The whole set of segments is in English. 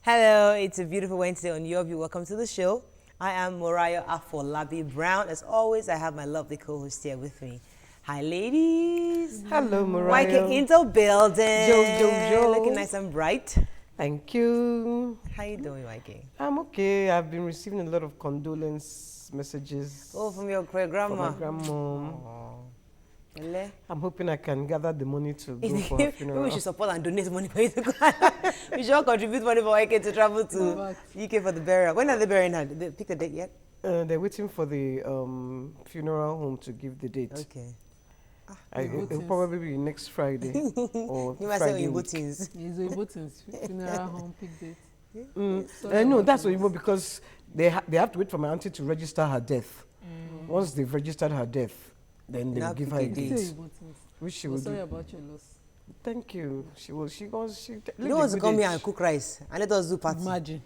Hello, it's a beautiful Wednesday on your view. Welcome to the show. I am Morayo Afolabi Brown. As always, I have my lovely co-host here with me. Hi, ladies. Hello, Morayo. Mike into building. Yo. Looking nice and bright. Thank you. How you doing, Mike? I'm okay. I've been receiving a lot of condolence messages. Oh, from your grandma. From my grandmom. Oh. I'm hoping I can gather the money to go for a funeral. Maybe we should support and donate money for you to go. We should all contribute money for Mike to travel to UK for the burial. When are they burying her? Did they pick the date yet? They're waiting for the funeral home to give the date. Okay. It'll probably be next Friday or You must Friday say week. Oyinbo It's Oyinbo's funeral home pick date. No, that's Oyinbo because they have to wait for my auntie to register her death. Once they've registered her death, then they'll give her a date. Which she will sorry do. about your loss. Thank you. You don't want to come here and cook rice and let us do party. Imagine.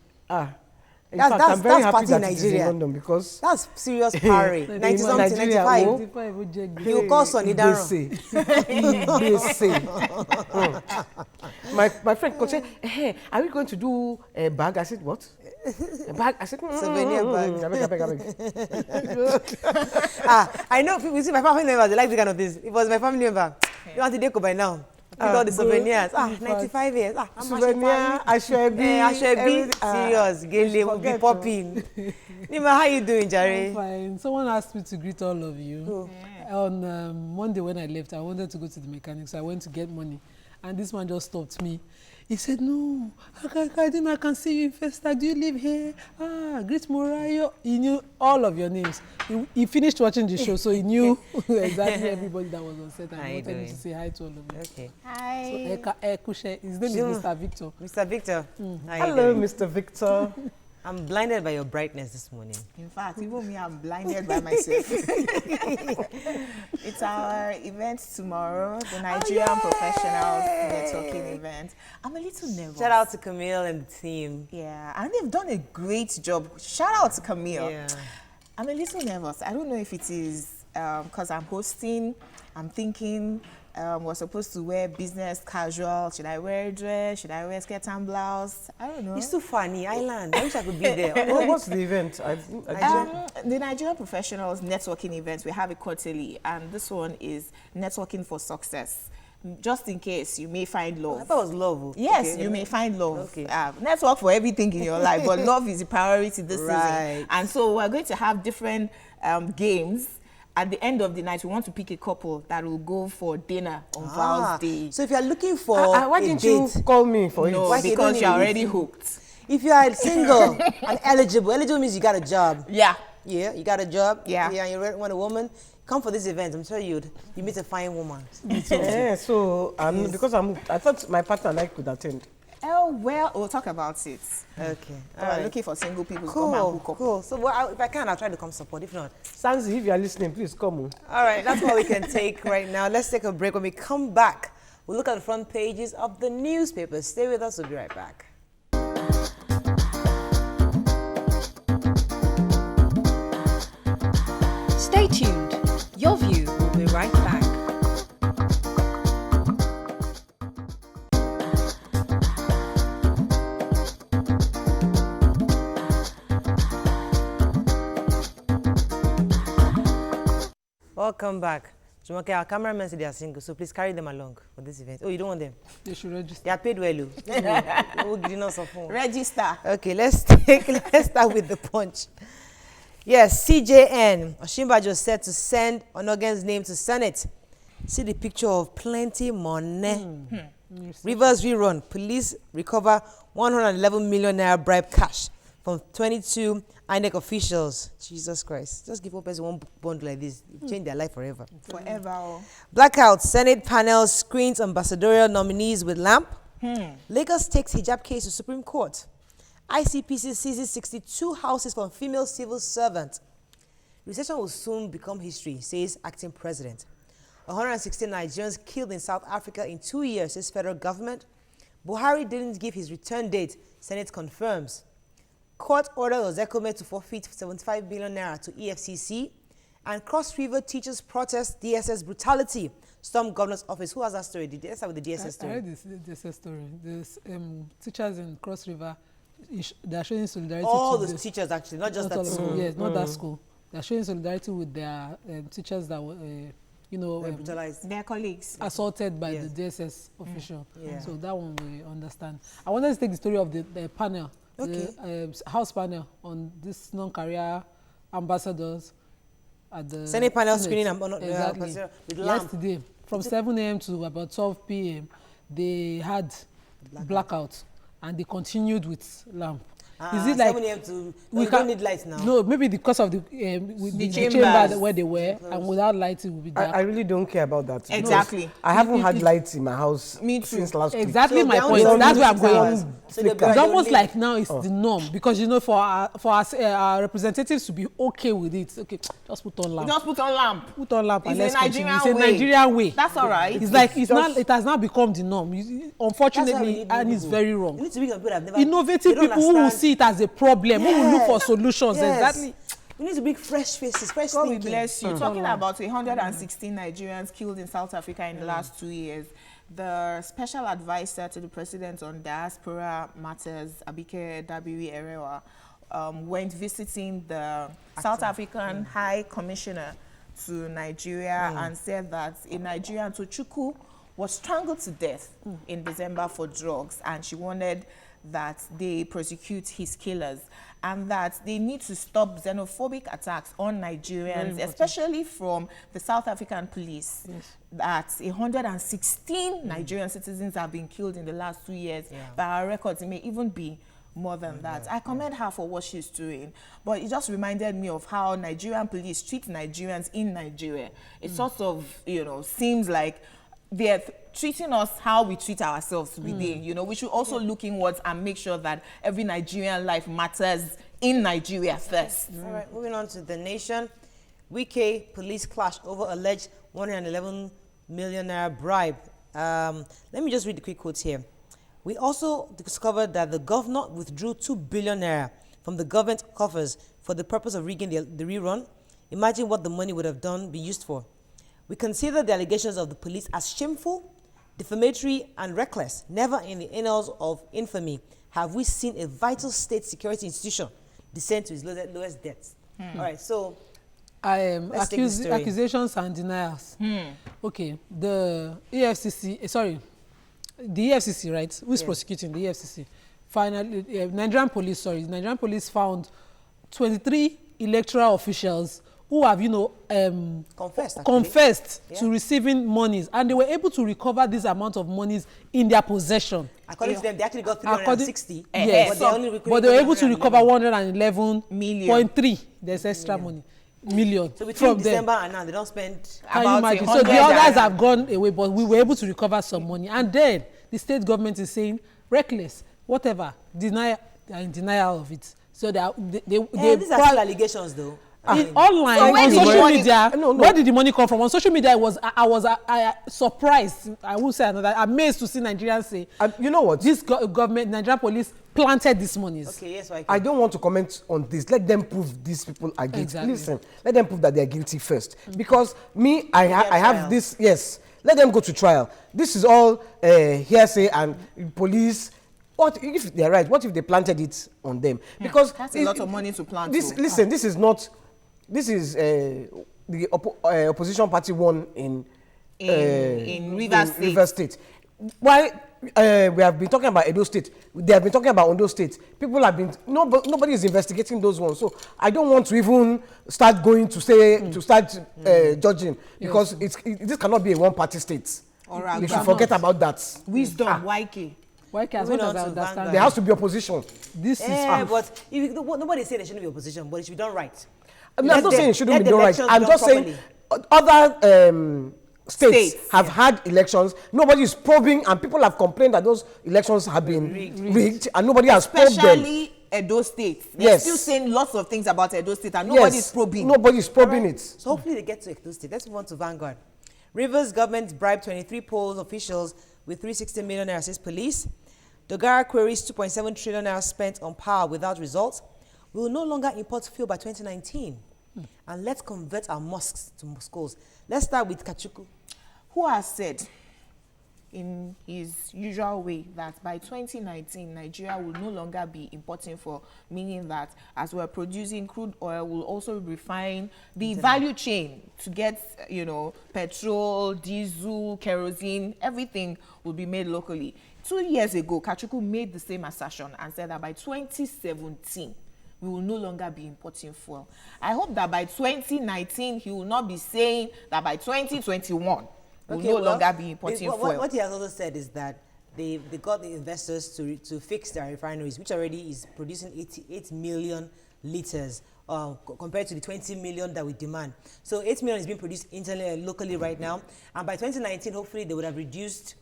In fact, I'm very happy party in that it is Nigeria. in London because That's serious party. 90-something, 95. You call Sonny Daro. My friend could say, hey, are we going to do a bag? I said, what? A bag? I said, Souvenir bag. I beg. I know people, see my family members, they like this kind of things. It was my family member. You want to deco by now. Pick all the souvenirs. 95 years. Souvenir, Ashwebi. Serious. Gele will be popping. Nima, how you doing, Jerry? I'm fine. Someone asked me to greet all of you. On Monday when I left, I wanted to go to the mechanic, so I went to get money. And this man just stopped me. He said, no, I can see you in Festa. Do you live here? Greet Morayo. He knew all of your names. He finished watching the show, so he knew exactly everybody that was on set. And he wanted me to say hi to all of you. Okay. Hi. So, his name is Mr. Victor. Mr. Victor. Hello, Mr. Victor. I'm blinded by your brightness this morning. In fact, even me, I'm blinded by myself. It's our event tomorrow, the Nigerian Professionals Networking event. I'm a little nervous. Shout out to Camille and the team. Yeah, and they've done a great job. Shout out to Camille. Yeah. I'm a little nervous. I don't know if it is because I'm hosting. I'm thinking we're supposed to wear business casual. Should I wear a dress? Should I wear skirt and blouse? I don't know. It's too funny, Island. I wish I could be there. What's the event? The Nigerian Professionals Networking event, we have it quarterly, and this one is Networking for Success. Just in case you may find love. I thought it was love. Yes, okay. you may find love. Okay. Network for everything in your life, but love is a priority this Right. season. And so we're going to have different games. At the end of the night, we want to pick a couple that will go for dinner on Val's Day. So if you're looking for why didn't you call me for it? No, because you're already hooked. If you are single and eligible means you got a job. Yeah. Yeah, you got a job. Yeah. And you want a woman, come for this event. I'm sure you meet a fine woman. Yeah, so because I thought my partner and I could attend. Oh, well, we'll talk about it. Okay. All right. Looking for single people to come and Cool, hook up. cool. So if I can, I'll try to come support. If not, Sanzi, if you are listening, please come. all right, that's what we can take right now. Let's take a break. When we come back, we'll look at the front pages of the newspapers. Stay with us. We'll be right back. Stay tuned. Your View will be right back. Welcome back. Jumoke, our cameramen say they are single, so please carry them along for this event. Oh, you don't want them? They should register. They are paid well. We'll give us a phone. Register. Okay, let's start with the punch. Yes, CJN. Oshimbajo said to send Onogen's name to Senate. See the picture of plenty money. Rivers rerun. Police recover 111 million naira bribe cash from 22 INEC officials. Jesus Christ. Just give up person one bond like this. You change their life forever. Forever. Blackout. Senate panel screens ambassadorial nominees with lamp. Lagos takes hijab case to Supreme Court. ICPC seizes 62 houses from female civil servants. Recession will soon become history, says acting president. 116 Nigerians killed in South Africa in 2 years, says federal government. Buhari didn't give his return date, Senate confirms. Court ordered Ozekome to forfeit 75 billion naira to EFCC. And Cross River teachers protest DSS brutality. Storm governor's office. Who has that story? Let's start with the DSS story. I heard this DSS story. There's teachers in Cross River they are showing solidarity All to the teachers, actually, not just not all that of them, school. yes, not that school. They are showing solidarity with their teachers that were, Brutalized. Their colleagues. assaulted by Yes. the DSS official. Yeah. So that one we understand. I wanted to take the story of the panel, Okay. the House panel on this non-career ambassadors at the Senate panel Senate. screening and Exactly. with lamp. Yesterday, from 7 a.m. to about 12 p.m., they had blackout and they continued with lamp. Is it like 7 a.m. to we don't need lights now? No, maybe because of the chamber chambers. where they were, and without light it would be dark. I really don't care about that. because Exactly. I haven't had lights in my house Me too. since last week. Exactly So my they point. only That's need where I'm going. hours. So they Flicker. It's don't almost need- like now it's the norm because for our representatives to be okay with it. Okay, just put on lamp. Just put on lamp. Put on lamp and It's let's a continue. Nigerian It's a way. Nigerian way. That's all right. It's like just- it has now become the norm. That's why we Unfortunately, need and it's people. very You wrong. need to be people that have never. Innovative they don't people who will understand. see it as a problem, who will look for solutions. Yes. Exactly. We need to bring fresh faces, fresh God will thinking. bless you. Talking about 116 Nigerians killed in South Africa in the last 2 years, the special advisor to the president on diaspora matters, Abike Dabiri Erewa, went visiting the South African High Commissioner to Nigeria and said that a Nigerian, Tochukwu, was strangled to death in December for drugs, and she wanted that they prosecute his killers and that they need to stop xenophobic attacks on Nigerians, especially from the South African police. Yes. That 116 Nigerian citizens have been killed in the last 2 years. Yeah. By our records, it may even be more than that. I commend her for what she's doing, but it just reminded me of how Nigerian police treat Nigerians in Nigeria. It sort of, seems like they're treating us how we treat ourselves within. We should also look inwards and make sure that every Nigerian life matters in Nigeria first. All right, moving on to the nation. Wike police clash over alleged 111 million naira bribe. Let me just read the quick quotes here. We also discovered that the governor withdrew 2 billion naira from the government coffers for the purpose of rigging the rerun. Imagine what the money would have been used for. We consider the allegations of the police as shameful, defamatory, and reckless. Never in the annals of infamy have we seen a vital state security institution descend to its lowest depths. All right, so let's take the story. Accusations and denials. Okay, the EFCC, right? Who is prosecuting the EFCC? Finally, Nigerian police found 23 electoral officials who have, confessed Yeah. to receiving monies, and they were able to recover this amount of monies in their possession. According to them, they actually got 360. Yes, but they were able to recover 111.3. There's extra money, million. So between from December them. and now, they don't spend. Can you About imagine? So 100 the others and- have gone away, but we were able to recover some money. And then the state government is saying reckless, whatever, denial of it. So they These are still allegations, though. online So where on did the social money- media. No. Where did the money come from? On social media, I was surprised. I will say another, amazed to see Nigerians say, You know what? this government, Nigerian police planted these monies. Okay, yes, I don't want to comment on this. Let them prove these people are guilty. Exactly. Listen, let them prove that they are guilty first. Because I have have trial. this, yes. Let them go to trial. This is all hearsay and police. What if they're right? What if they planted it on them? Because That's a lot of money to plant. Listen, this is not. This is the opposition party won in Rivers State. Why we have been talking about Edo State, they have been talking about Ondo State. People have been nobody is investigating those ones. So I don't want to even start going to say to start judging because this cannot be a one-party state. All right, We should grandma. forget about that. Wisdom, YK. Why can't Moving as on I to understand Vanguard. There has to be opposition. this is But nobody said there shouldn't be opposition, but it should be done right. I'm Let not the- saying it shouldn't let be the done right. elections I'm done just saying other states have had elections. Nobody is probing, and people have complained that those elections have been rigged and nobody has probed them. Especially Edo State. They're Yes. still saying lots of things about Edo State and nobody's probing. Nobody is probing it. So hopefully they get to Edo State. Let's move on to Vanguard. Rivers government bribed 23 polls officials with 360 million naira, says police. Dogara queries 2.7 trillion naira spent on power without results. We will no longer import fuel by 2019. And let's convert our mosques to schools. Let's start with Kachuku. Who has said in his usual way that by 2019, Nigeria will no longer be importing fuel, meaning that as we're producing crude oil, we'll also refine the value chain to get, you know, petrol, diesel, kerosene, everything will be made locally. 2 years ago, Kachuku made the same assertion and said that by 2017, we will no longer be importing fuel. I hope that by 2019, he will not be saying that by 2021, will no longer be importing fuel. What he has also said is that they got the investors to fix their refineries, which already is producing 88 million liters compared to the 20 million that we demand. So 8 million is being produced internally and locally right now. And by 2019, hopefully they would have reduced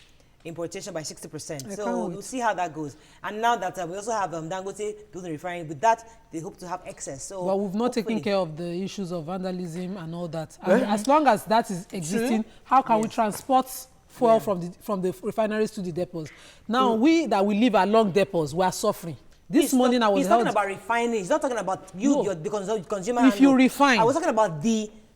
importation by 60%. So we'll see how that goes. And now that we also have Dangote building refinery, with that they hope to have excess. So but we've not taken care of the issues of vandalism and all that. And as long as that is existing, how can we transport fuel from the refineries to the depots? Now we live along depots, we are suffering. This morning I was talking about refining. He's not talking about the consumer. If you refine, I was talking about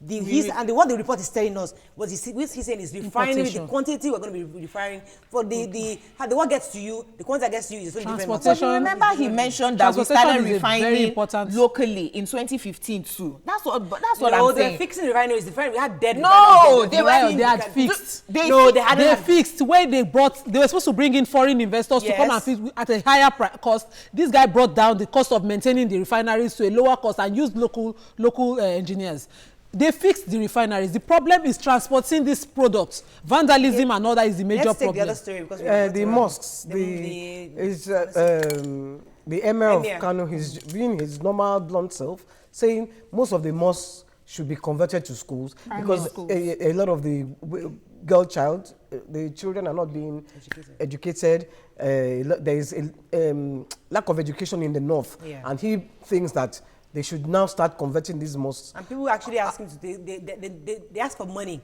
what the report is telling us, what he's saying is refining the quantity we're going to be refining for what gets to you, the quantity that gets to you is different. But you remember he mentioned that we started refining locally in 2015 too. That's what I'm saying. They're fixing refineries. We had dead. No, they had fixed. They fixed where they were supposed to bring in foreign investors to come and fix at a higher cost. This guy brought down the cost of maintaining the refineries to a lower cost and used local engineers. They fixed the refineries. The problem is transporting these products. Vandalism and all that is the major problem. Let's take the other story because the mosques. The Emir of Kano, he's being his normal blunt self, saying most of the mosques should be converted to schools because a lot of the the children are not being educated. There is a lack of education in the north, and he thinks that they should now start converting these mosques. And people actually ask him they ask for money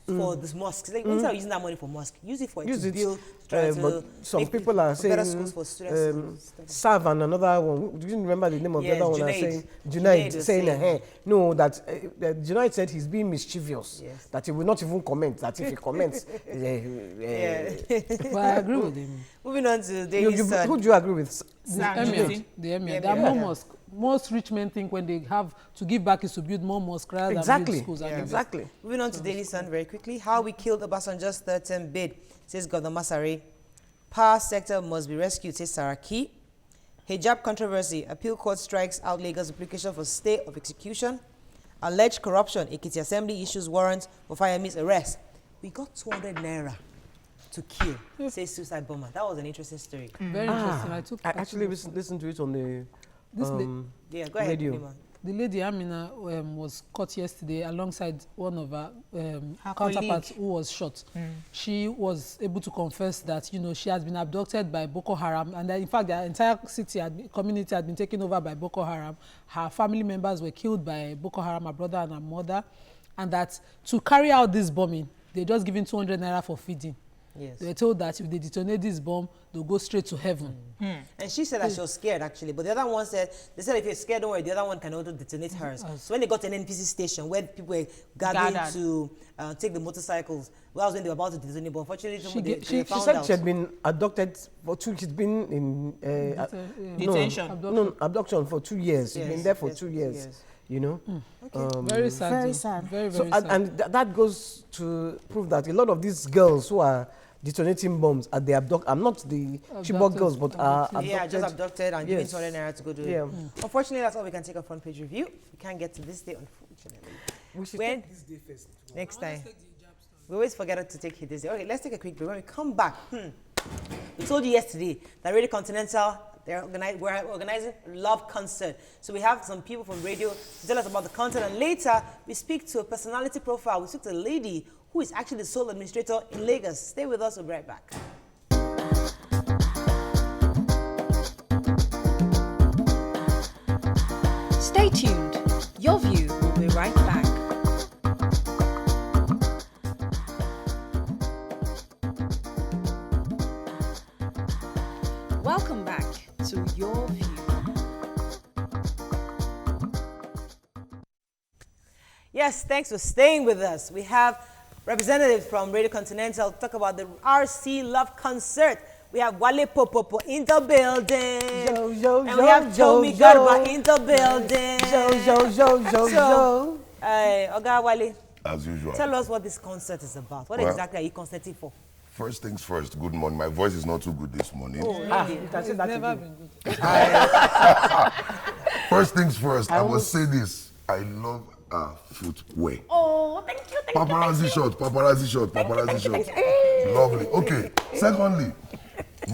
for these mosques. Like, instead of using that money for mosques, use it for build. But some people are saying schools for students. Sav and another one. Do you remember the name of the other one? Junaid saying no, that Junaid said he's being mischievous. Yes. That he will not even comment. That if he comments, Well, I agree with him. Moving on to Daily Sun. Who do you agree with? The Emir. There are more mosques. Most rich men think when they have to give back is to build more mosques rather than build schools. Exactly. Moving on to Daily Sun very quickly. How we killed Obasanjo's third-term bid, says Governor Masari. Power sector must be rescued, says Saraki. Hijab controversy. Appeal court strikes out Lagos application for stay of execution. Alleged corruption. Ekiti Assembly issues warrant for Fayemi's arrest. We got 200 naira to kill, says suicide bomber. That was an interesting story. Very interesting. I actually listened to it on the go ahead, radio. The lady Amina was caught yesterday alongside one of her counterparts who was shot. She was able to confess that she has been abducted by Boko Haram, and that in fact the entire community had been taken over by Boko Haram. Her family members were killed by Boko Haram, her brother and her mother, and that to carry out this bombing, they just given 200 naira for feeding. Yes. They were told that if they detonate this bomb, they'll go straight to heaven. And she said that she was scared, actually. But the other one said, if you're scared, don't worry, the other one can also detonate hers. So when they got to an NPC station where people were gathering to take the motorcycles, that was when they were about to detonate. But unfortunately, she said she had been abducted for she's been in detention. Abduction for 2 years. She's been there for 2 years. Okay. Very sad. Very sad. Very sad. And that goes to prove that a lot of these girls who are detonating bombs at the I'm not the Chibok girls, but just abducted and given 200 naira to go do it. Unfortunately, that's all we can take a front page review. We can't get to this day, unfortunately. We should take this day first. Next time. We always forget to take it this day. Okay, let's take a quick break. When we come back, we told you yesterday that Radio Continental, we're organizing a love concert. So we have some people from radio to tell us about the concert, and later we speak to a personality profile. We speak to a lady who is actually the sole administrator in Lagos. Stay with us, we'll be right back. Stay tuned. Your View will be right back. Welcome back to Your View. Yes, thanks for staying with us. We have representatives from Radio Continental to talk about the RC Love Concert. We have Wale Popopo in the building. And we have Tommy Garba in the building. Oga Wale, as usual. tell us what this concert is about. What exactly are you concerting for? First things first, good morning. My voice is not too good this morning. Oh, really? It's never been good. First things first, I must say this. I love footwear. Oh, thank you. Paparazzi shot. Lovely. Okay. Secondly,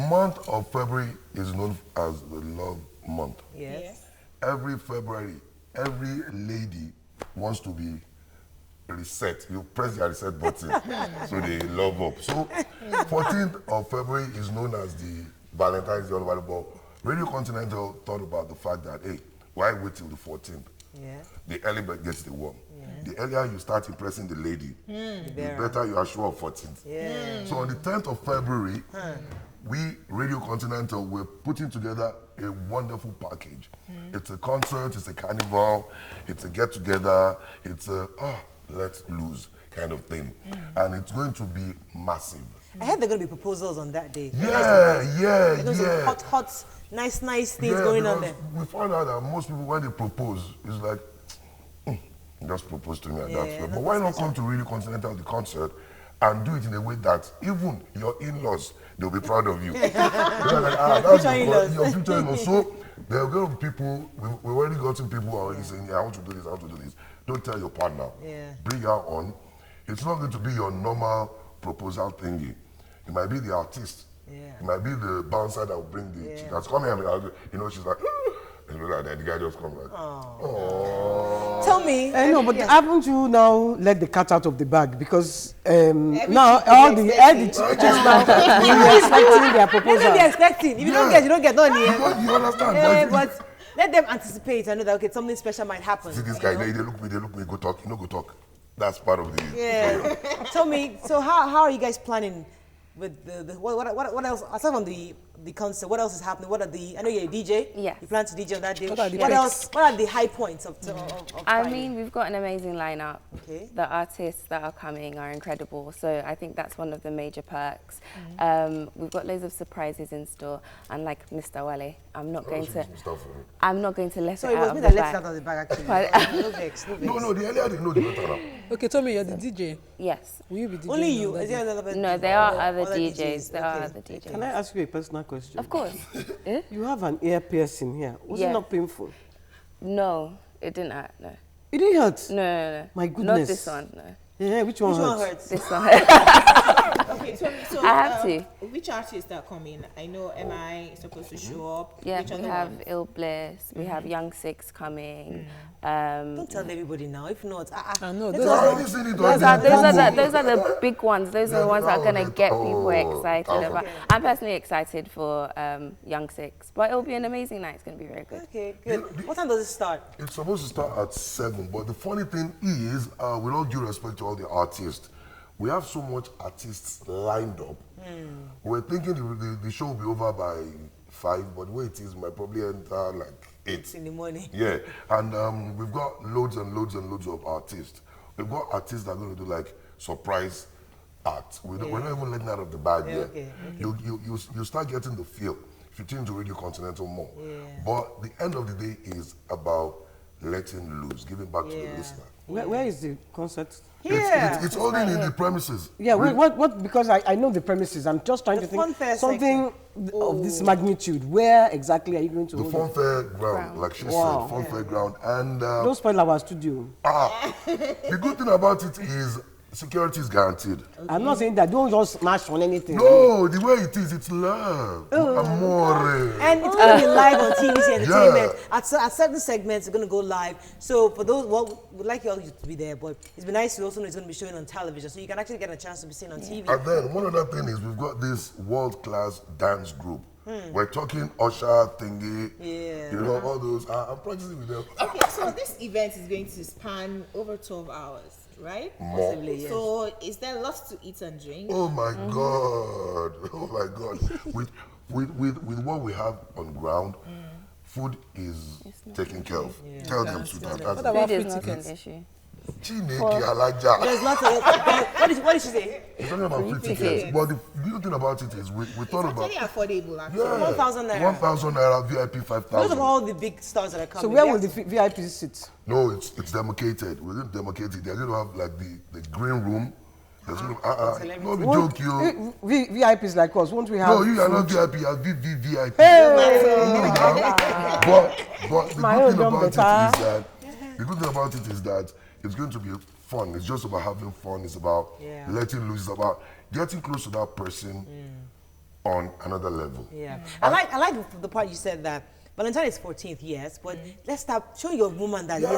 month of February is known as the love month. Yes. Every February, every lady wants to be reset. You press the reset button, so they love up. So 14th of February is known as the Valentine's Day all over the world. Radio Continental thought about the fact that, hey, why wait till the 14th? Yeah. The early bird gets the worm. Yeah. The earlier you start impressing the lady, the better you are sure of 14th. Yeah. So on the 10th of February, we, Radio Continental, we're putting together a wonderful package. It's a concert, it's a carnival, it's a get-together, it's a let's lose kind of thing. And it's going to be massive. I heard there are going to be proposals on that day. Yeah. Hot, nice things going on there. We found out that most people, when they propose, it's like, just propose to me at that way. But why not come to Radio Continental, the concert, and do it in a way that even your in-laws, they'll be proud of you. Like, that's your future in-laws. So there are going to be people, we've already gotten people already saying, yeah, I want to do this. Don't tell your partner. Bring her on. It's not going to be your normal proposal thingy. It might be the artist. It might be the bouncer that will bring the chick. That's coming and she's like, and the guy just comes like, oh. Tell me. No, but haven't you now let the cat out of the bag? Because now all the chicks now are expecting their proposal. Let them be expecting. If you don't get, you don't get done here. You understand? But let them anticipate. I know that, okay, something special might happen. See this guy, they look me, go talk. Go talk. That's part of the... Yeah. Tell me, so how are you guys planning with the what else, aside from the concert, what else is happening? What are I know you're a DJ. Yes. You plan to DJ on that day. What else? What are the high points of I mean, we've got an amazing lineup. Okay. The artists that are coming are incredible. So I think that's one of the major perks. We've got loads of surprises in store. And like Mr. Wale, I'm not going to let So it it was out me of that the let it bag. out of the bag actually. No vex. No, the earlier they know, the better now. Okay, tell me, you're the DJ. Yes. Will you be DJing? Only you. on that Is day? there another person? No, there are other DJs. There are Okay. other DJs. Can I ask you a personal question? Of course. Eh? You have an ear piercing here. Was it Yeah. not painful? No, it didn't hurt. No. It didn't hurt? No. My Not goodness. this one. No. Yeah, which one Which one hurts? hurts? This one hurt. Okay, so I have to. Which artists are coming? I know, am I supposed to show up? Yeah, Which we other have ones? Ill Bliss. We have Young Six coming. Don't tell everybody now. If not, I know. I've already seen it Those already. are the big ones. Those are the ones that are going to get people excited about. I'm personally excited for Young Six, but it'll be an amazing night. It's going to be very good. okay, good. What time does it start? It's supposed to start at 7, but the funny thing is, with all due respect to all the artists, we have so much artists lined up. We're thinking the show will be over by 5, but the way it is, we might probably enter like 8. In the morning. Yeah, and we've got loads and loads of artists. We've got artists that are going to do like surprise acts. We're not even letting out of the bag yet. Okay. You start getting the feel if you tune to Radio Continental more. But the end of the day is about letting loose, giving back to the listener. Where is the concert? Here. It's only in the premises. Yeah, what? Because I know the premises. I'm just trying The to fun think fair something of this magnitude. Where exactly are you going to The hold fun it? fair ground, like she Wow. said, fun fair ground. And Don't spoil our studio. the good thing about it is security is guaranteed. I'm not saying that. Don't just smash on anything. No, the way it is, it's love. Amore. And it's going to be live on TVC Entertainment. At certain segments, it's going to go live. So for those, we'd like you all to be there, but it's been nice to also know it's going to be showing on television, so you can actually get a chance to be seen on TV. And then one other thing is we've got this world-class dance group. We're talking Usher, Thingy, you know, all those. I'm practicing with them. Okay, so this event is going to span over 12 hours, right? More. Yes. So is there lots to eat and drink? Oh my God! Oh my God! With what we have on ground, food is taken care of. Tell them to that. What about Food free is not an tickets? issue. Chineke Alaja. There's not a, what did she say? We're talking about free tickets. But the good thing about it is we thought about. It's actually affordable, actually. Yeah, 1,000 naira. 1,000 naira, VIP Most 5,000. of all the big stars that are coming. So where they will have the VIP sit? No, it's demarcated. We didn't demarcate it. They're going to have like the green room. There's going to, no, we joke you. VIPs like us, won't we have? No, you are not VIP, you are VVVIP. But the good thing about it is that it's going to be fun. It's just about having fun. It's about letting loose. It's about getting close to that person on another level. Yeah. I like the part you said that Valentine is 14th, yes, but let's start showing your woman that yes,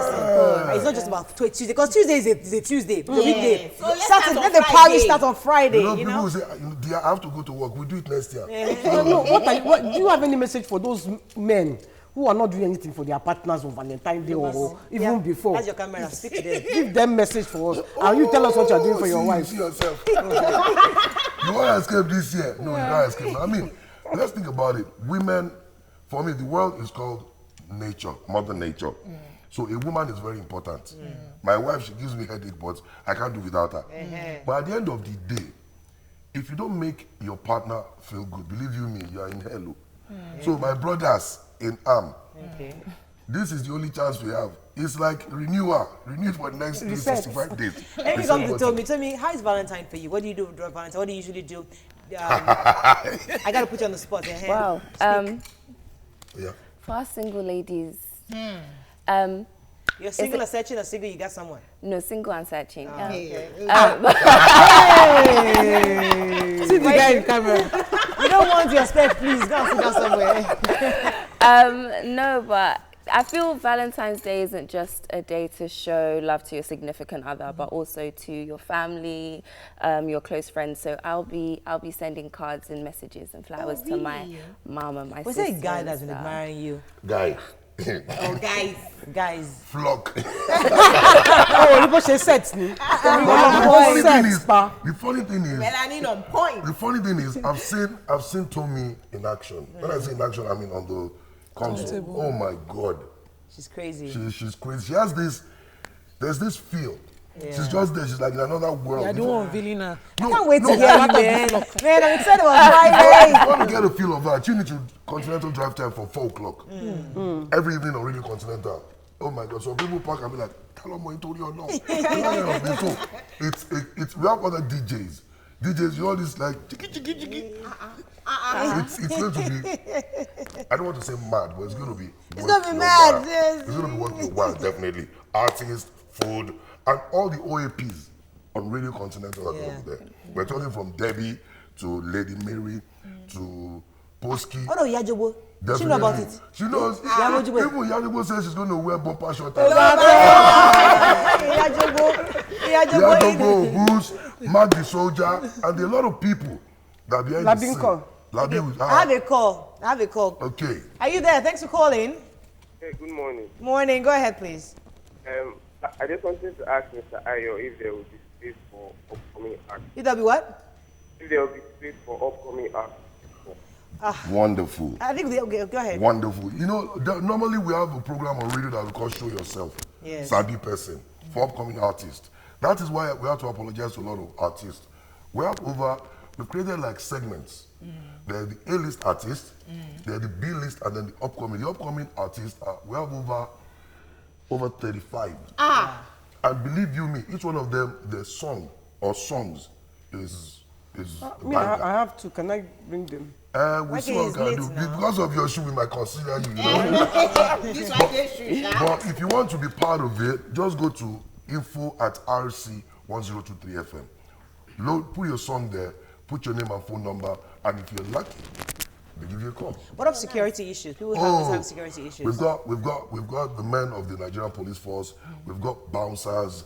it's not just about Tuesday, because Tuesday is a Tuesday, it's a weekday. So let's Saturday, start on let the party Friday. start on Friday, You know, you people know? will say, "Dear, I have to go to work. We'll do it next year." No, what do you have any message for those men who are not doing anything for their partners on Valentine's Day or even before? That's your camera, speak to them. Give them message for us, and you tell us what you are doing for your wife. See yourself. You want to escape this year? No, you can't escape. I mean, let's think about it. Women, for me, the world is called nature, Mother Nature. So a woman is very important. My wife, she gives me headache, but I can't do without her. But at the end of the day, if you don't make your partner feel good, believe you me, you are in hell. So my brothers in arm, this is the only chance we have. It's like renew for the next 365 days. Let me come to tell me, how is Valentine for you? What do you do with Valentine? What do you usually do? I got to put you on the spot. Wow. Yeah. For us single ladies, You're single or searching, or single you got someone? no, single and searching. See the guy in camera. You don't want your spec, please. Go and sit down somewhere. No, but I feel Valentine's Day isn't just a day to show love to your significant other, but also to your family, your close friends. So I'll be sending cards and messages and flowers to my mom and my Was sister. there a guy and that's been stuff. admiring you? Guy. Oh, Guys. Flock. Oh, you say sets ni. The funny thing is, melanin on point. the funny thing is, I've seen Tommy in action. When I say in action, I mean on the console. Oh my God, She's crazy. she's crazy. She has there's this feel. She's just there. She's like in another world. I don't want Vilina. I can't wait to hear you, man. Man, I'm excited about If Friday. you want to get a feel of that, you need to Continental drive time from 4 o'clock. Every evening on Radio Continental. Oh my God. So people park and be like, tell them what you or no. So it's we have other DJs. DJs, you know this like chiki. It's going to be, I don't want to say mad, but it's going to be. It's going to be mad. Yes. It's going to be worth your while, definitely. Artists, food, and all the OAPs on Radio Continental are going to be there. We're talking from Debbie to Lady Mary to Posky. Oh no, Yajobo. Definitely. She know about it. She knows. Yajobo. Even Yajobo says she's going to wear bumper shorts. Yajobo, Bush, Mark the Soldier, and a lot of people that are behind the scene. I have a call. Okay. Are you there? Thanks for calling. Hey, good morning. Morning. Go ahead, please. I just wanted to ask Mr. Ayo if there will be space for upcoming acts. If there'll be what? If there will be space for upcoming acts. Wonderful. I think okay, go ahead. Wonderful. You know, normally we have a program on radio that we call Show Yourself. Yes. Sabi person for upcoming artists. That is why we have to apologize to a lot of artists. We've created like segments. They're the A-list artists, they're the B-list, and then the upcoming. The upcoming artists, we have over 35. And believe you me, each one of them, their song or songs is I have to. Can I bring them? we see what we can do. Because of your shoe, we might consider you. This one gets you. But if you want to be part of it, just go to info@rc1023fm. Put your song there, put your name and phone number, and if you're lucky, they give you a call. What of security issues? People always have security issues. We've got the men of the Nigerian police force, we've got bouncers,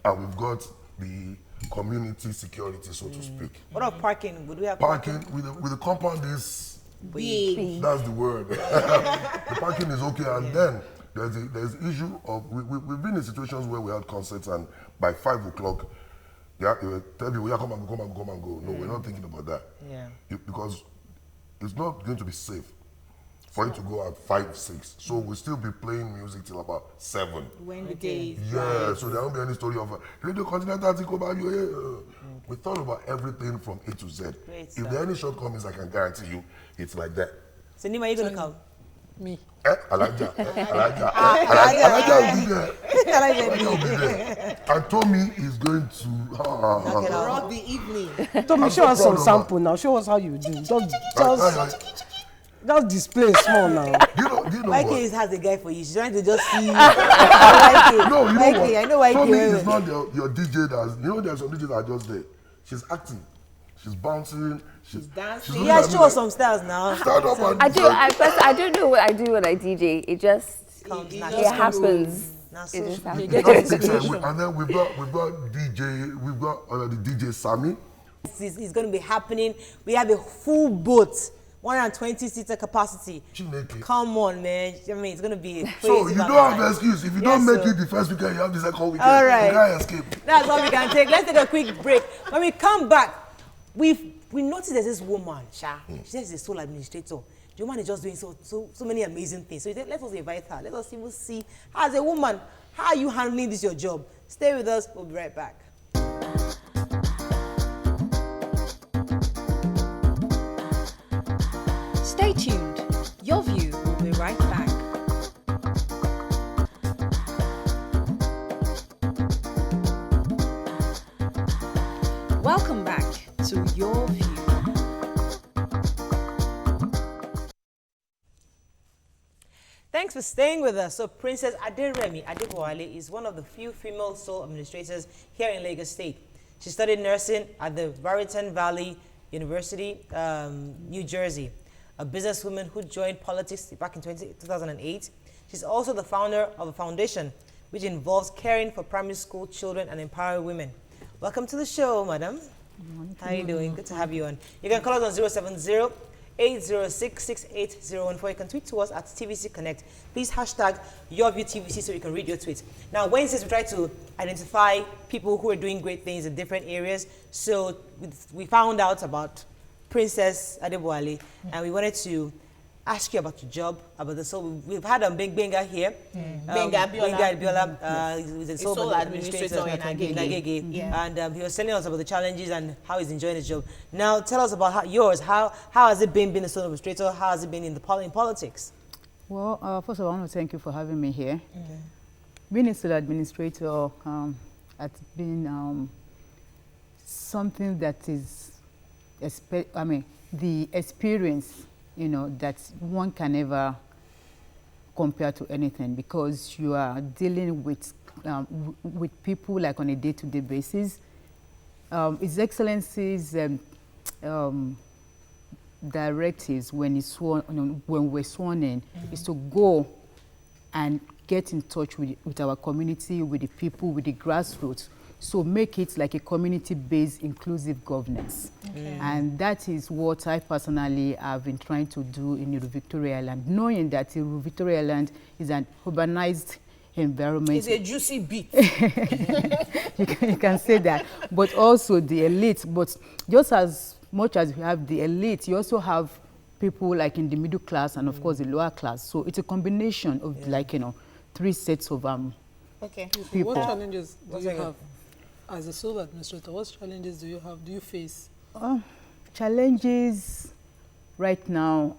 and we've got the community security, so to speak. What of parking? Would we have Parking with the compound is Big. that's the word. The parking is okay, and then there's issue of we've been in situations where we had concerts and by 5 o'clock they will tell people, yeah, come and go. No, we're not thinking about that. Yeah. Because it's not going to be safe for it to go at 5, 6. So we'll still be playing music till about 7. When the day is Yeah, so there won't be any story of Radio Continental take over you. We thought about everything from A to Z. Great If there are any shortcomings, I can guarantee you, it's like that. So Nima, you gonna come? Me. Alaja will be there. Alaja will be there. And Tommy is going to rock the evening. Tommy, I'm show so us some proud of sample now. Show us how you do. Just display small now. Do you know Mikey what? has a guy for you. She's trying to just see. Mikey. No, you know Mikey, what? I know Mikey. Tommy is not your DJ. There's some DJs that are just there. She's acting. She's bouncing. She's dancing. looking Yeah, at me show like, us some styles now. stand up and I don't know what I do when I DJ. It just Comes it naturally. happens. Now, It so just You happens. get That's a it, sir. situation. And then we've got the DJ Sammy. it's going to be happening. We have a full boat, 120-seater capacity. Chineke. Come on, man. I mean, it's going to be a crazy. So you don't have an excuse. If you don't make it the first weekend, you have the second weekend. All right. You can't escape. That's all we can take. Let's take a quick break. When we come back, we noticed there's this woman, Sha. She says she's a sole administrator. The woman is just doing so many amazing things. So let us invite her. Let us even see how, as a woman, how are you handling this your job? Stay with us. We'll be right back. Stay tuned. Your View will be right back. Welcome back to Your View. Thanks for staying with us. So Princess Aderemi Adebowale is one of the few female sole administrators here in Lagos State. She studied nursing at the Valentine Valley University, New Jersey. A businesswoman who joined politics back in 2008. She's also the founder of a foundation which involves caring for primary school children and empowering women. Welcome to the show, madam. How are you doing? Good to have you on. You can call us on 070-806-6804. You can tweet to us at TVC Connect. Please hashtag YourViewTVC so you can read your tweets. Now, Wednesdays we try to identify people who are doing great things in different areas. So we found out about Princess Adebowale, and we wanted to ask you about your job, about the soul. We've had Benga here. Benga Abiola, is a sole administrator in Agege. Yeah. And he was telling us about the challenges and how he's enjoying his job. Now, tell us about yours. How has it been being a sole administrator? How has it been in politics? Well, first of all, I want to thank you for having me here. Being a sole administrator has been something that is, the experience, that one can never compare to anything, because you are dealing with people like on a day-to-day basis. His Excellency's directives when we're sworn in is to go and get in touch with our community, with the people, with the grassroots. So make it like a community-based inclusive governance. Okay. And that is what I personally have been trying to do in Victoria Island, knowing that Victoria Island is an urbanized environment. It's a juicy bit. you can say that. But also the elite. But just as much as we have the elite, you also have people like in the middle class and of course the lower class. So it's a combination of three sets of people. What challenges do you have? As a sole administrator, what challenges do you have? Do you face? Challenges right now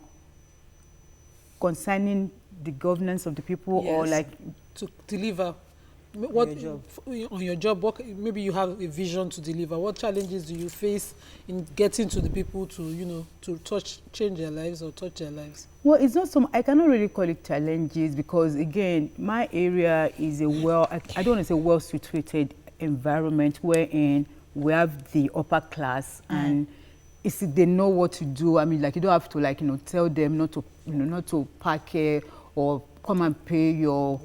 concerning the governance of the people, yes, or like to deliver what on your job. What, maybe you have a vision to deliver. What challenges do you face in getting to the people to to change their lives or touch their lives? Well, it's not some. I cannot really call it challenges, because again, my area is a I don't want to say well situated environment wherein we have the upper class and they know what to do. I mean, like, you don't have to tell them not to park here or come and pay your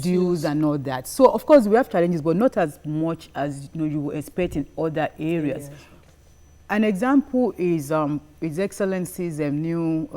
dues and all that. So of course we have challenges, but not as much as you would expect in other areas. Yes. An example is His Excellency's new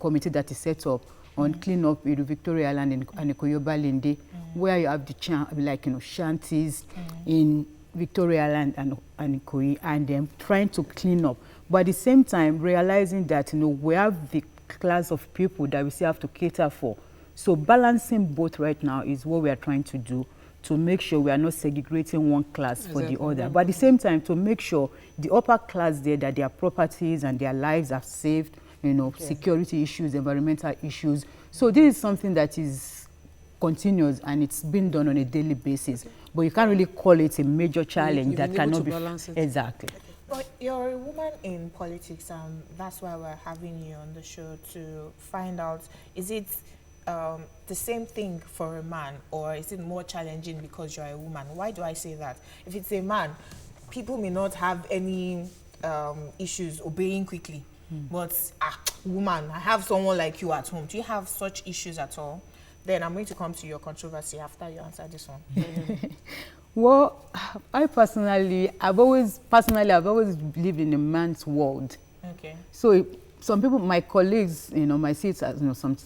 committee that is set up on clean up Victoria Island and Ikoyoba Linde, where you have the shanties in Victoria Island and Ikoyi, and them trying to clean up, but at the same time realizing that we have the class of people that we still have to cater for. So balancing both right now is what we are trying to do, to make sure we are not segregating one class for the other. But at the same time, to make sure the upper class there, that their properties and their lives are saved, you know, security issues, environmental issues. So this is something that is continuous and it's been done on a daily basis. But you can't really call it a major challenge that cannot be. Exactly. But you're a woman in politics, and that's why we're having you on the show to find out, is it the same thing for a man, or is it more challenging because you're a woman? Why do I say that? If it's a man, people may not have any issues obeying quickly. But woman, I have someone like you at home. Do you have such issues at all? Then I'm going to come to your controversy after you answer this one. Well, I personally, I've always lived in a man's world. Okay. So some people, my colleagues, you know, my seats, you know, some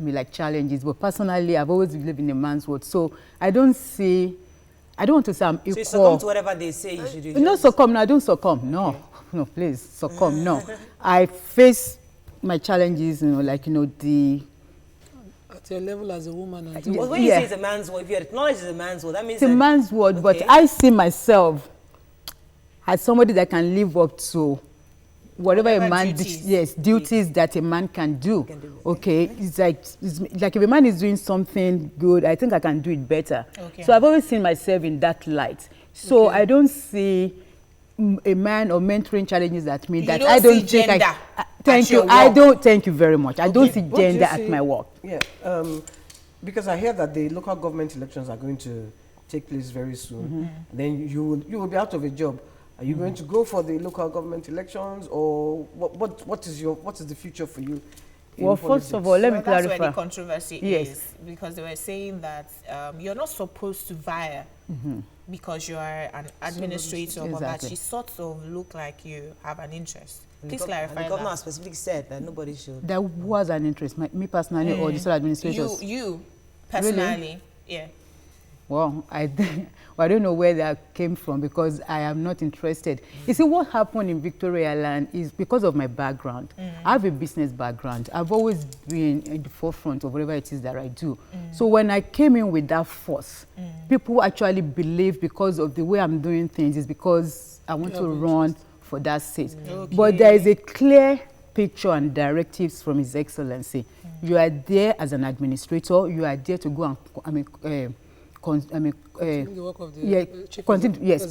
like challenges, but personally, I've always lived in a man's world. So I don't want to say I'm equal. So you succumb to whatever they say you should do? No, succumb. No, I don't succumb. No, okay. No, please, succumb. No, I face my challenges. You know, like, you know, at your level as a woman. Well, when you say it's a man's world, if you acknowledge it's a man's world, that means it's a man's world. But I see myself as somebody that can live up to whatever a man duties that a man can do. Okay, it's like if a man is doing something good, I think I can do it better. Okay. So I've always seen myself in that light. So I don't see a man or mentoring challenges at me that I don't think I thank you. I don't thank you very much. I don't see gender at my work. Yeah, because I hear that the local government elections are going to take place very soon. Then you will be out of a job. Are you going to go for the local government elections, or what is the future for you? Well, first of all, let me clarify. That's where the controversy is, because they were saying that you're not supposed to vie because you are an administrator, but that you sort of look like you have an interest. Please clarify that. The governor specifically said that nobody should. There was an interest, me personally, or the administrators. You personally, really? Yeah. Well, I don't know where that came from, because I am not interested. You see, what happened in Victoria Land is because of my background. I have a business background. I've always been in the forefront of whatever it is that I do. So when I came in with that force, people actually believe because of the way I'm doing things is because I want to run for that seat. But there is a clear picture and directives from His Excellency. You are there as an administrator. You are there to go and,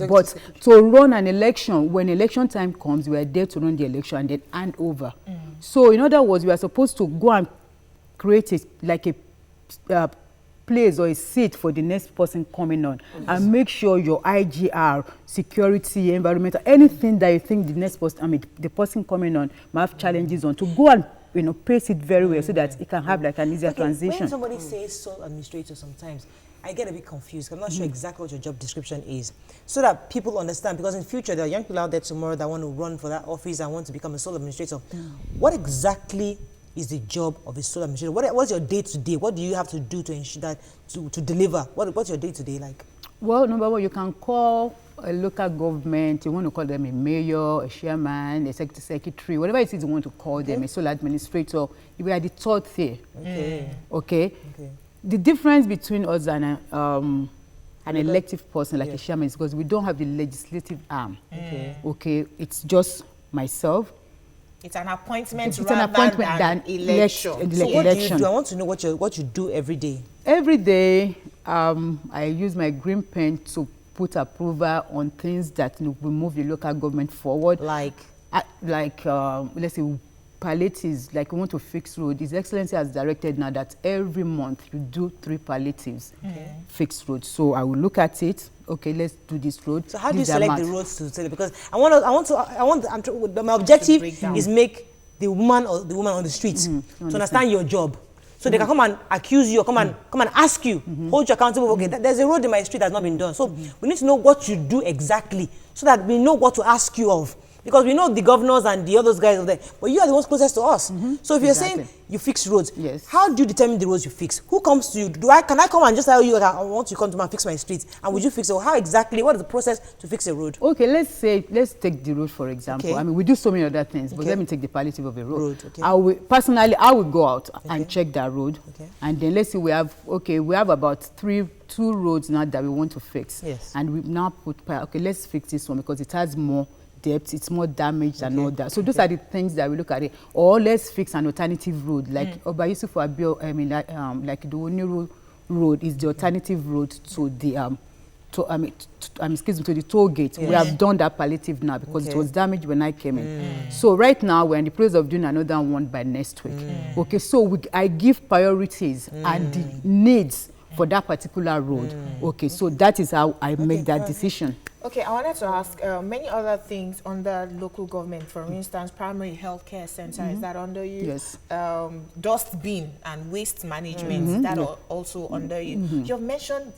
but to run an election, when election time comes, we are there to run the election and then hand over. So in other words, we are supposed to go and create a place or a seat for the next person coming on, and make sure your IGR, security, environmental, anything that you think the next person, the person coming on might have challenges on, to go and pace it very well so that it can have like an easier transition. When somebody says sole administrator, sometimes I get a bit confused. I'm not sure exactly what your job description is, so that people understand, because in future there are young people out there tomorrow that want to run for that office and want to become a sole administrator. What exactly is the job of a sole administrator? What's your day-to-day? What do you have to do to ensure that, to deliver? What's your day-to-day like? Well, number one, you can call a local government, you want to call them a mayor, a chairman, a secretary, whatever it is you want to call them, a sole administrator. You are the third tier. Okay? The difference between us and an elective person like a chairman is because we don't have the legislative arm. Okay? It's just myself. It's an appointment than election. So what do you do? I want to know what you do every day. Every day, I use my green pen to put approval on things that will move the local government forward. Like let's say palliatives, like we want to fix road. His Excellency has directed now that every month you do 3 palliatives, fix roads. So I will look at it. Okay, let's do this road. So how do you select the roads to sell it? Because my objective is make the woman on the streets to understand your job. So they can come and accuse you, or come and ask you, hold you accountable. Okay, there's a road in my street that's not been done. So we need to know what you do exactly, so that we know what to ask you of. Because we know the governors and the other guys are there, but you are the ones closest to us. So if you're saying you fix roads, Yes. how do you determine the roads you fix? Who comes to you? Can I come and just tell you, I want you to come to me and fix my street? And would you fix it? How exactly, what is the process to fix a road? Okay, let's take the road for example. Okay. I mean, we do so many other things, but Okay. let me take the palliative of a road. Okay. I will go out and check that road, Okay. and then let's see, we have about two roads now that we want to fix. Yes. And we now okay, let's fix this one because it has more depth, it's more damaged and all that. So those are the things that we look at it. Or let's fix an alternative road, like Oba Yusuf Abio, like the Oniru road is the alternative road to the to the toll gate. Yes. We have done that palliative now because it Okay. was damaged when I came in. So right now we're in the process of doing another one by next week. Okay, so I give priorities and the needs for that particular road. Okay, so that is how I make that decision. Okay, I wanted to ask many other things under local government. For instance, primary healthcare center, is that under you? Yes. Dust bin and waste management, that are also under you. You've mentioned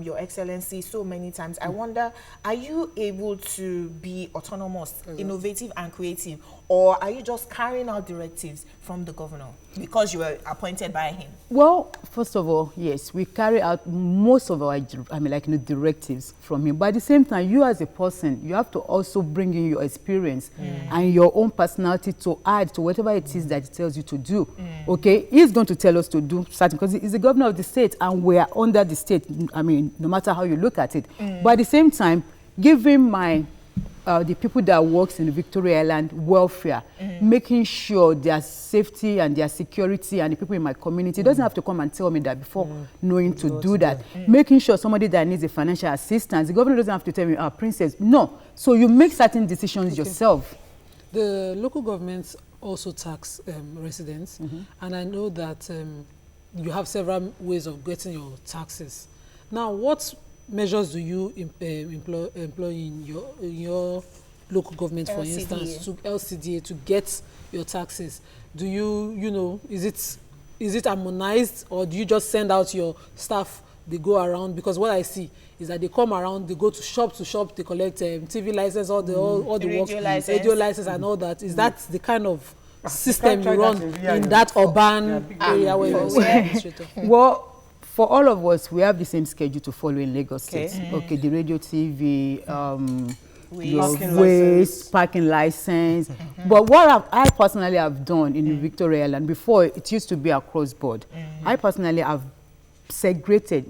Your Excellency so many times. I wonder, are you able to be autonomous, innovative and creative, or are you just carrying out directives from the governor because you were appointed by him? Well, first of all, yes, we carry out most of our, directives from him. But at the same time, you as a person, you have to also bring in your experience and your own personality to add to whatever it is that he tells you to do. Okay, he's going to tell us to do something because he's the governor of the state and we are under the state. I mean, no matter how you look at it. But at the same time, giving the people that works in the Victoria Island welfare, making sure their safety and their security and the people in my community doesn't have to come and tell me that before knowing to do that. Making sure somebody that needs a financial assistance, the governor doesn't have to tell me, princess, no. So you make certain decisions yourself. The local governments also tax residents, and I know that you have several ways of getting your taxes. Now, what measures do you employ in your local government, for LCDA. instance, to LCDA to get your taxes? Do you is it harmonized, or do you just send out your staff, they go around? Because what I see is that they come around, they go to shop, they collect TV license, all the work, radio license and all that. Is that the kind of system you run in that urban area where you're administrator? Well, for all of us, we have the same schedule to follow in Lagos State. Okay, the radio, TV, your waste, parking license. But what I personally have done in Victoria Island, before it used to be across board, I personally have segregated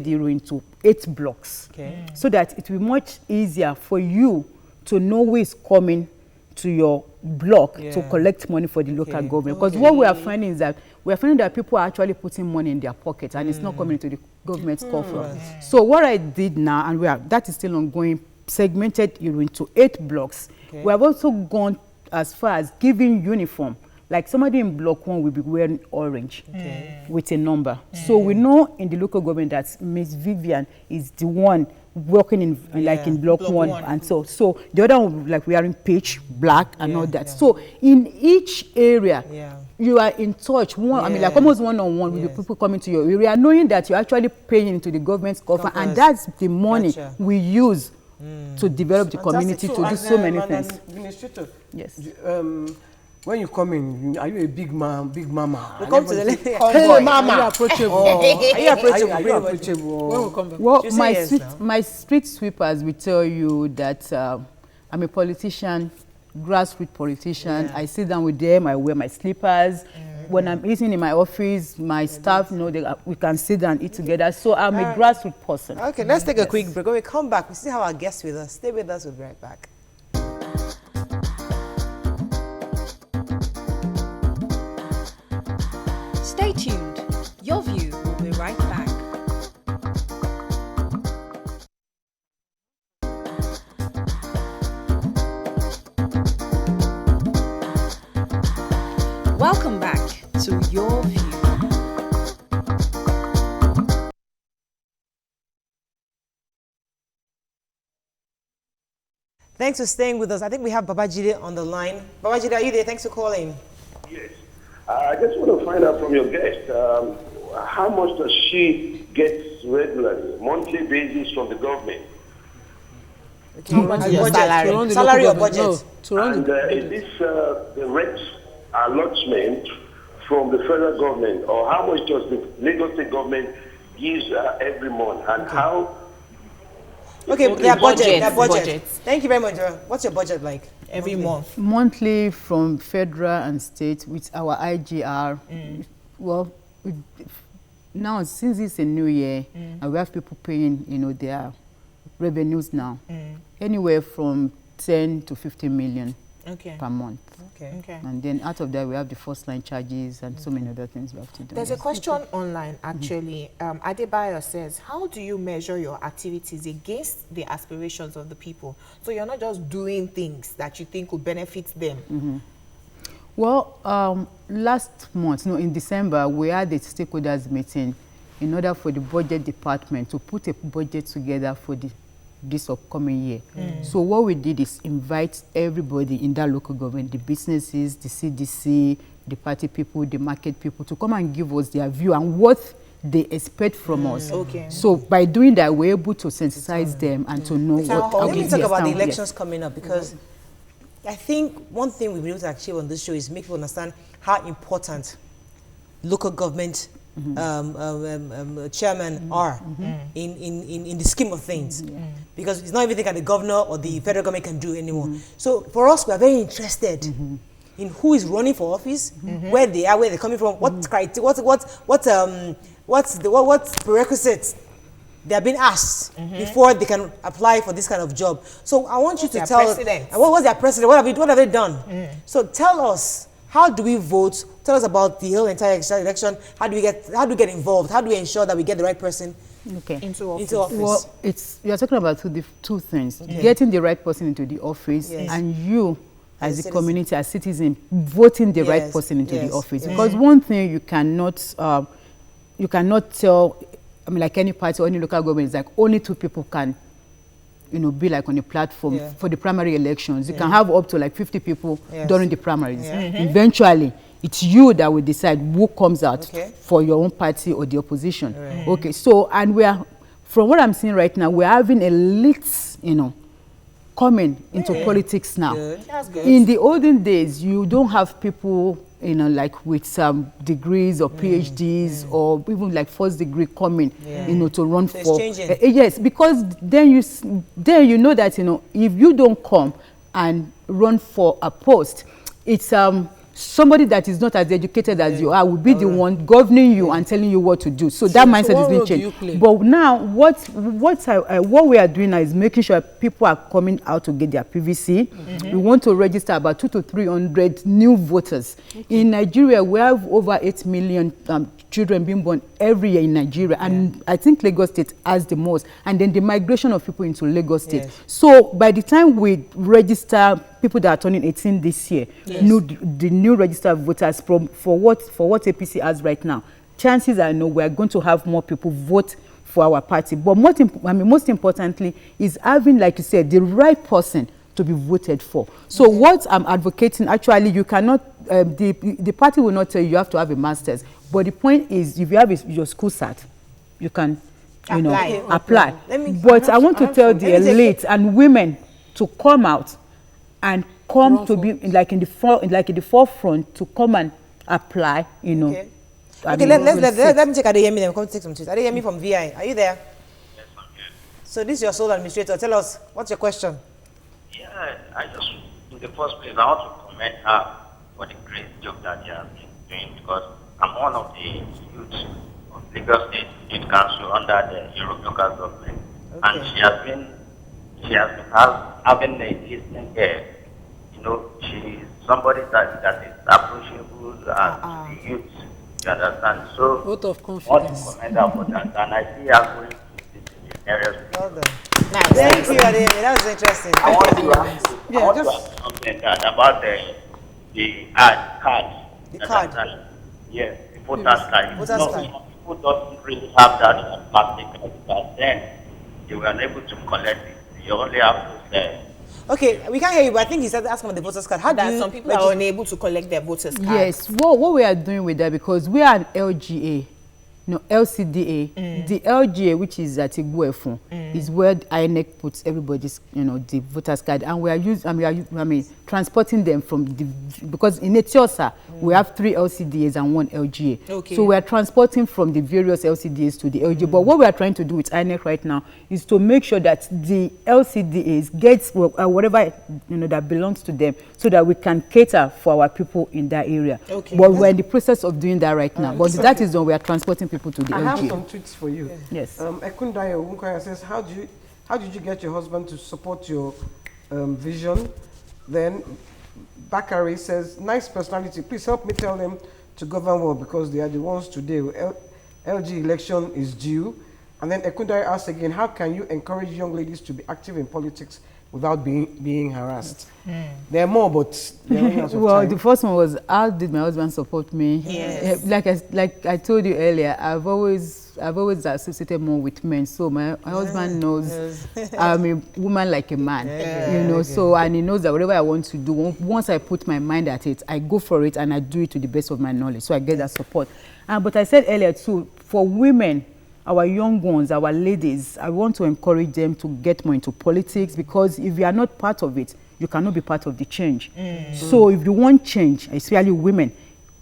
you into 8 blocks, so that it will be much easier for you to know who is coming to your block to collect money for the local government. Because what we are finding is that people are actually putting money in their pockets and it's not coming into the government's coffers. So what I did now, and that is still ongoing, segmented you into 8 blocks. We have also gone as far as giving uniform. Like somebody in block 1 will be wearing orange with a number. So we know in the local government that Miss Vivian is the one working in block 1 and so the other one like wearing peach, black and all that. So in each area you are in touch like almost one-on-one with the people coming to your area, knowing that you're actually paying into the government's coffers, and that's the money we use to develop the community, to do so many things. Administrator, yes. When you come in, are you a big mama? We come to the lady. Hey, mama. Are you approachable? Are you approachable? Are you approachable? When we come back. Well, my street sweepers will tell you that I'm a politician, grassroots politician. I sit down with them, I wear my slippers. When I'm eating in my office, my staff know we can sit down and eat together. So I'm a grassroots person. Okay, let's take a quick break. When we come back, we still have our guests with us. Stay with us, we'll be right back. Stay tuned. Your View will be right back. Welcome back to Your View. Thanks for staying with us. I think we have Babajide on the line. Babajide, are you there? Thanks for calling. Yes. I just want to find out from your guest, how much does she get regularly, monthly basis from the government? Okay. What's your Budget. salary? To run the Salary local or government. budget? No, to run And the is this the rent allotment from the federal government, or how much does the Lagos State government gives every month, and how? Okay, their budget. Their budget. Budget. Thank you very much. What's your budget like? Every month. Monthly from federal and state with our IGR. Well, now since it's a new year, and we have people paying, their revenues now, anywhere from 10 to 15 million Okay. per month. Okay. Okay. And then out of that, we have the first line charges and so many other things we have to do. There's a question online, actually. Adebayo says, how do you measure your activities against the aspirations of the people? So you're not just doing things that you think will benefit them. Well, last month, in December, we had a stakeholders meeting in order for the budget department to put a budget together for this upcoming year. So what we did is invite everybody in that local government, the businesses, the CDC, the party people, the market people, to come and give us their view and what they expect from us. Okay. So by doing that, we're able to sensitize them and to know what. Let me talk about the yes. elections coming up, because I think one thing we've been able to achieve on this show is make people understand how important local government chairmen are in the scheme of things, because it's not everything that the governor or the federal government can do anymore. So for us, we are very interested in who is running for office, where they are, where they're coming from, what criteria, what prerequisites they are being asked before they can apply for this kind of job. So I want you to tell us, what was their precedent? What have they done? So tell us, how do we vote? Tell us about the whole entire election. How do we get involved? How do we ensure that we get the right person into office? Well, you're talking about two things: getting the right person into the office, and you, as a community, as citizen, voting the right person into the office. Because one thing you cannot tell, like any party or any local government, is like only two people can, be like on a platform for the primary elections. You can have up to like 50 people during the primaries. Eventually, it's you that will decide who comes out for your own party or the opposition. Okay, so, and from what I'm seeing right now, we're having elites, coming into politics now. That's good. In the olden days, you don't have people, like with some degrees or PhDs or even like first degree coming, to run for. Yes, because then you know that, if you don't come and run for a post, it's somebody that is not as educated as you are will be the one governing you and telling you what to do. So that mindset is being changed. But now, what we are doing now is making sure people are coming out to get their PVC. We want to register about 200 to 300 new voters. In Nigeria, we have over 8 million children being born every year in Nigeria, and I think Lagos State has the most. And then the migration of people into Lagos State. So by the time we register people that are turning 18 this year, the new registered voters for what APC has right now, chances are we are going to have more people vote for our party. But most importantly is having, like you said, the right person to be voted for. So what I'm advocating, actually, you cannot, the party will not tell you have to have a master's. But the point is, if you have your school cert, you can, apply. But I want to tell the elite and women to come out and come to be like in the forefront to come and apply. Okay, let me take Adeyemi. Then come take some tweets. Adeyemi from VI, are you there? Yes, I'm here. So this is your sole administrator. Tell us, what's your question? Yeah, in the first place, I want to commend her for the great job that she has been doing, because I'm one of the youths of Lagos State Youth Council under the Europe local government, and she has been having a listening ear. She is somebody that is approachable to the youth. You understand? So, vote of I confidence. want to commend her for that, and I see her going to the areas. Well done. Nice. Thank you, Adeyemi. That was interesting. I want to ask something about the card. The card? Yes, the voter's card. Voters card. People don't really have that plastic card, but then they were unable to collect it. You only have to say. Okay, we can't hear you, but I think he said asking about the voters card. How do you, some people are unable to collect their voters card? Yes, what we are doing with that, because we are an LGA, No, LCDA. The LGA, which is at Iguefun, is where INEC puts everybody's, the voters card, and we are transporting them from the, because in Etiosa we have 3 LCDAs and 1 LGA. Okay. So we are transporting from the various LCDAs to the LGA. But what we are trying to do with INEC right now is to make sure that the LCDAs gets whatever that belongs to them, so that we can cater for our people in that area. Okay. But we're in the process of doing that right now. But that is when we are transporting people to the I LGA. have some tweets for you. Yes. Ekundayo Unkwaya says, how did you get your husband to support your vision? Then Bakari says, nice personality. Please help me tell them to govern well, because they are the ones today. LG election is due. And then Ekundayo asks again, how can you encourage young ladies to be active in politics without being harassed? There are more, but well, the first one was, how did my husband support me? Yes. Like I told you earlier, I've always associated more with men, so my husband knows I'm a woman like a man, so, and he knows that whatever I want to do, once I put my mind at it, I go for it and I do it to the best of my knowledge, so I get that support. But I said earlier too, for women, our young ones, our ladies, I want to encourage them to get more into politics, because if you are not part of it, you cannot be part of the change. So if you want change, especially women,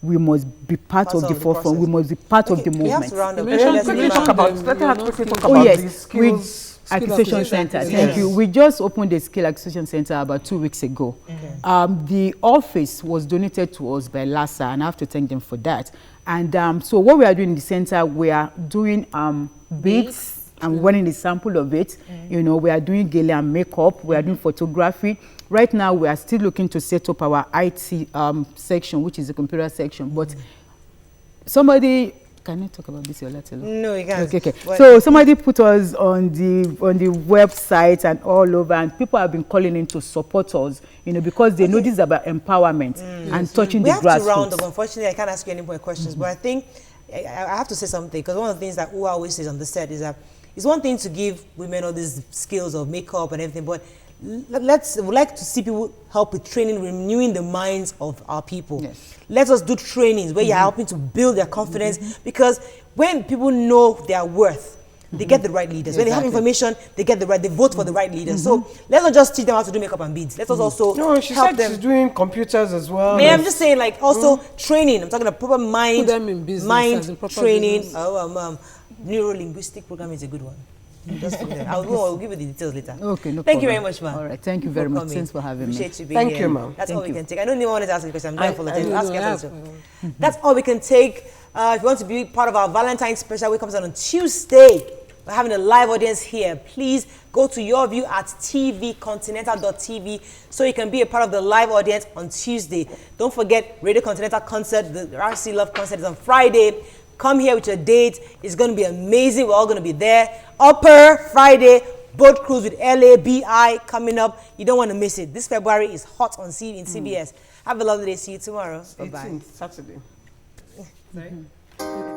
we must be part of the forefront. We must be part of the movement. We have to round up. Let her talk about the skills acquisition center. Thank you. We just opened the skill acquisition center about 2 weeks ago. The office was donated to us by LASA, and I have to thank them for that. And so what we are doing in the center, we are doing beads and running a sample of it. We are doing gele and makeup. We are doing photography. Right now, we are still looking to set up our IT section, which is the computer section. But somebody, can I talk about this a little? No, you can't. Okay. So somebody put us on the website and all over, and people have been calling in to support us, because they know this is about empowerment and touching the grassroots. We have to round up. Unfortunately, I can't ask you any more questions, but I think I have to say something, because one of the things that Uwa always says on the set is that it's one thing to give women all these skills of makeup and everything, but we'd like to see people help with training, renewing the minds of our people. Yes. Let us do trainings where you're helping to build their confidence, because when people know their worth, they get the right leaders. When they have information, they vote for the right leaders. So let's not just teach them how to do makeup and beads. Let us also help them. She's doing computers as well. Yeah, I'm just saying, like, also training. I'm talking about proper mind, Put them in business, mind training. Neuro-linguistic program is a good one. Just put them. I'll give you the details later. Okay, no problem. Thank you very much, ma'am. All right, thank you very much. Thanks for having me. Appreciate you being here. Thank you, ma'am. That's all we can take. I don't even want to ask you because I'm not apologizing. Ask That's all we can take. If you want to be part of our Valentine special, which comes out on Tuesday, we're having a live audience here. Please go to your view at tvcontinental.tv so you can be a part of the live audience on Tuesday. Don't forget Radio Continental concert, the RC Love concert is on Friday. Come here with your date. It's going to be amazing. We're all going to be there. Upper Friday, boat cruise with LABI coming up. You don't want to miss it. This February is hot on in CBS. Have a lovely day. See you tomorrow. Bye-bye. Saturday. Sorry?